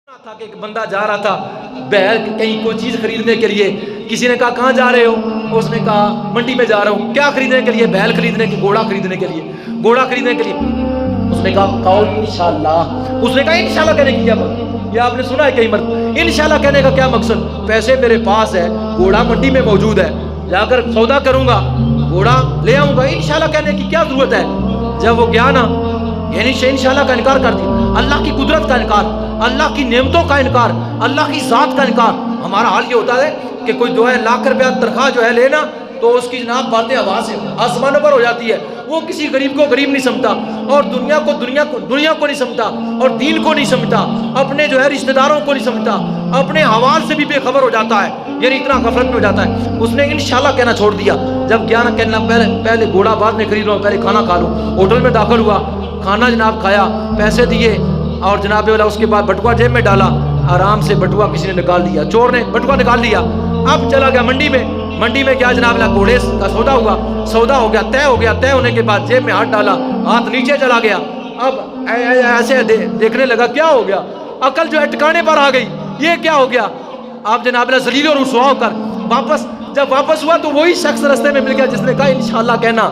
تھا کہ ایک بندہ جا رہا تھا بیل کہیں کوئی چیز خریدنے کے لیے. کسی نے کہا کہاں جا رہے ہو؟ اس نے کہا منڈی میں جا رہا ہوں. کیا خریدنے کے لیے؟ بیل خریدنے کے, گھوڑا خریدنے کے لیے, گھوڑا خریدنے کے لیے. اس نے کہا انشاءاللہ. اس نے کہا انشاءاللہ کہنے کی کیا مقصد؟ یہ آپ نے سنا ہے کئی مرتبہ انشاءاللہ کہنے کا کیا مقصد؟ پیسے میرے پاس ہے, گھوڑا منڈی میں موجود ہے, جا کر سودا کروں گا, گھوڑا لے آؤں گا. انشاءاللہ کہنے کی کیا ضرورت ہے؟ جب وہ گیا نا, یعنی انشاءاللہ کا انکار کر دیا, اللہ کی قدرت کا انکار, اللہ کی نعمتوں کا انکار, اللہ کی ذات کا انکار. ہمارا حال یہ ہوتا ہے کہ کوئی 2,00,000 روپیہ تنخواہ جو ہے لینا تو اس کی جناب باتیں ہوا سے آسمانوں پر ہو جاتی ہے. وہ کسی غریب کو غریب نہیں سمجھتا, اور دنیا کو نہیں سمجھتا, اور دین کو نہیں سمجھتا, اپنے جو ہے رشتہ داروں کو نہیں سمجھتا, اپنے حوال سے بھی بے خبر ہو جاتا ہے, یعنی اتنا غفلت میں ہو جاتا ہے. اس نے انشاءاللہ کہنا چھوڑ دیا. جب گیا نا کہنا پہلے گھوڑا بعد میں خرید لوں, پہلے کھانا کھا لوں. ہوٹل میں داخل ہوا, کھانا جناب کھایا, پیسے دیے, اور جناب والا اس کے بعد بٹوا جیب میں ڈالا. آرام سے بٹوا کسی نے نکال لیا, چور نے بٹوا نکال لیا. اب چلا گیا منڈی میں. منڈی میں کیا جناب والا گھوڑے کا سودا ہوا, سودا ہو گیا, طے ہو گیا. طے ہونے کے بعد جیب میں ہاتھ ڈالا, ہاتھ نیچے چلا گیا. اب ایسے دیکھنے لگا کیا ہو گیا, عقل جو ہے ٹھکانے پر آ گئی, یہ کیا ہو گیا. اب جناب والا ذلیل اور رسوا ہو کر جب واپس ہوا تو وہی شخص رستے میں مل گیا جس نے کہا انشاءاللہ کہنا.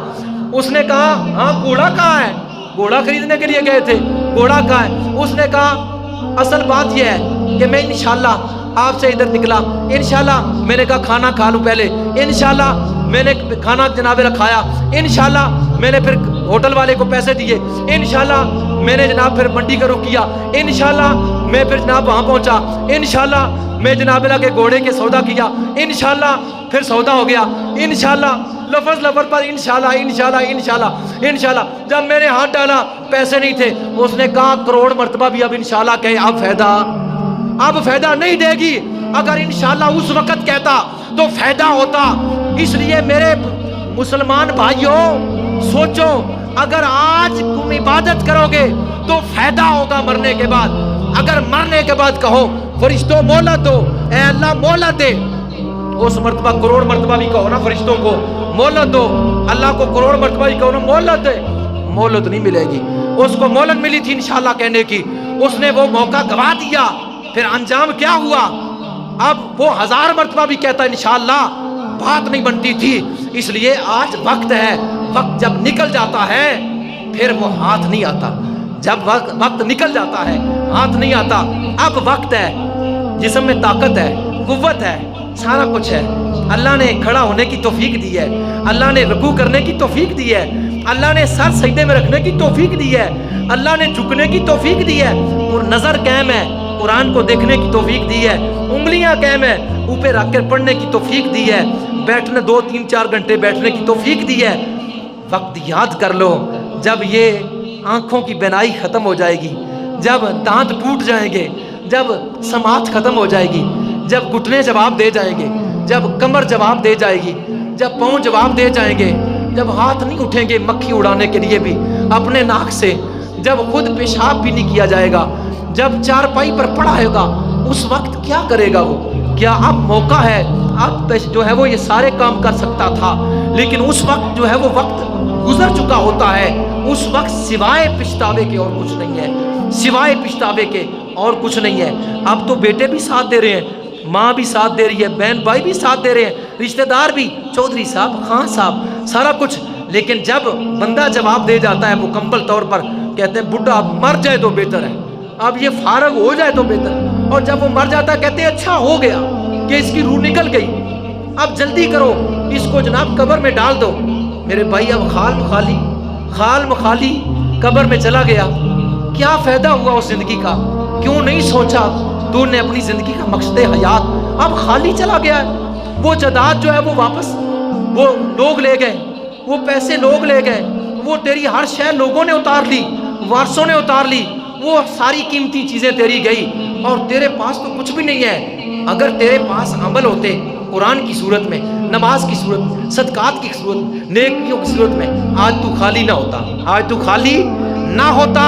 اس نے کہا ہاں گھوڑا کہاں ہے؟ گھوڑا خریدنے کے لیے گئے تھے, گھوڑا کہاں ہے؟ اس نے کہا اصل بات یہ ہے کہ میں انشاءاللہ آپ سے ادھر نکلا, انشاءاللہ میں نے کہا کھانا کھا لوں پہلے, انشاءاللہ میں نے کھانا جناب رکھایا, انشاءاللہ میں نے پھر ہوٹل والے کو پیسے دیے, انشاءاللہ میں نے جناب پھر منڈی کا رخ کیا, انشاءاللہ میں پھر جناب وہاں پہنچا, انشاءاللہ میں جناب کے گھوڑے کے سودا کیا, انشاءاللہ پھر سودا ہو گیا, انشاءاللہ لفظ لفظ پر انشاءاللہ انشاءاللہ انشاءاللہ انشاءاللہ. جب میں نے ہاتھ ڈالا پیسے نہیں تھے. اس نے کہا کروڑ مرتبہ بھی اب انشاءاللہ کہے, اب فائدہ نہیں دے گی. اگر انشاءاللہ اس وقت کہتا تو فائدہ ہوتا. اس لیے میرے مسلمان بھائیوں سوچو, اگر آج تم عبادت کرو گے تو فائدہ ہوگا مرنے کے بعد. اگر مرنے کے بعد کہو فرشتوں مہلت دو, اے اللہ مہلت دے, اس مرتبہ کروڑ مرتبہ بھی کہو نا فرشتوں کو مہلت دو, اللہ کو کروڑ مرتبہ بھی کہو نا مہلت دے, مہلت نہیں ملے گی. اس کو مہلت ملی تھی انشاءاللہ کہنے کی, اس نے وہ موقع گوا دیا. پھر انجام کیا ہوا؟ اب وہ 1000 مرتبہ بھی کہتا انشاءاللہ, بات نہیں بنتی تھی. اس لیے آج وقت ہے, وقت جب نکل جاتا ہے پھر وہ ہاتھ نہیں آتا. جب وقت نکل جاتا ہے ہاتھ نہیں آتا. اب وقت ہے, جسم میں طاقت ہے, قوت ہے, سارا کچھ ہے. اللہ نے کھڑا ہونے کی توفیق دی ہے, اللہ نے رکوع کرنے کی توفیق دی ہے, اللہ نے سر سجدے میں رکھنے کی توفیق دی ہے, اللہ نے جھکنے کی توفیق دی ہے, اور نظر قائم ہے, قرآن کو دیکھنے کی توفیق دی ہے, انگلیاں قائم ہے, اوپر رکھ کر پڑھنے کی توفیق دی ہے, بیٹھنے 2-3-4 گھنٹے بیٹھنے کی توفیق دی ہے. وقت یاد کر لو, جب یہ آنکھوں کی بینائی ختم ہو جائے گی, جب دانت ٹوٹ جائیں گے, جب سماعت ختم ہو جائے گی, جب گھٹنے جواب دے جائیں گے, جب کمر جواب دے جائے گی, جب پاؤں جواب دے جائیں گے, جب ہاتھ نہیں اٹھیں گے مکھی اڑانے کے لیے بھی اپنے ناک سے, جب خود پیشاب بھی نہیں کیا جائے گا, جب چارپائی پر پڑا ہوگا, اس وقت کیا کرے گا وہ؟ کیا اب موقع ہے؟ اب جو ہے وہ یہ سارے کام کر سکتا تھا, لیکن اس وقت جو ہے وہ وقت گزر چکا ہوتا ہے. اس وقت سوائے پچھتاوے کے اور کچھ نہیں ہے, سوائے پچھتاوے کے اور کچھ نہیں ہے. اب تو بیٹے بھی ساتھ دے رہے ہیں, ماں بھی ساتھ دے رہی ہے, بہن بھائی بھی ساتھ دے رہے ہیں, رشتہ دار بھی, چودھری صاحب, خان صاحب, سارا کچھ. لیکن جب بندہ جواب دے جاتا ہے مکمل طور پر, کہتے ہیں بڈھا مر جائے تو بہتر ہے, اب یہ فارغ ہو جائے تو بہتر ہے. اور جب وہ مر جاتا ہے کہتے ہیں اچھا ہو گیا کہ اس کی روح نکل گئی, اب جلدی کرو اس کو جناب قبر میں ڈال دو. میرے بھائی اب خال مخالی قبر میں چلا گیا, کیا فائدہ ہوا اس زندگی کا؟ کیوں نہیں سوچا تو نے اپنی زندگی کا مقصد حیات؟ اب خالی چلا گیا ہے. وہ جائیداد جو ہے وہ واپس وہ لوگ لے گئے, وہ پیسے لوگ لے گئے, وہ تیری ہر شے لوگوں نے اتار لی, وارثوں نے اتار لی, وہ ساری قیمتی چیزیں تیری گئی, اور تیرے پاس تو کچھ بھی نہیں ہے. اگر تیرے پاس عمل ہوتے قرآن کی صورت میں, نماز کی صورت میں, صدقات کی صورت میں, نیکیوں کی صورت میں, آج تو خالی نہ ہوتا, آج تو خالی نہ ہوتا,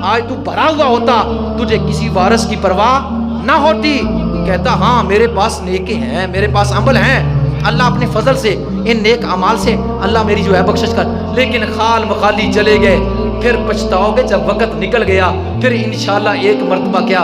آج تو بھرا ہوا ہوتا, تجھے کسی وارث کی پرواہ نہ ہوتی. کہتا ہاں میرے پاس نیکی ہیں, میرے پاس عمل ہیں, اللہ اپنے فضل سے ان نیک اعمال سے اللہ میری جو ہے بخشش کر. لیکن خال مخالی چلے گئے, پھر پچھتاؤ گے جب وقت نکل گیا. پھر انشاءاللہ ایک مرتبہ کیا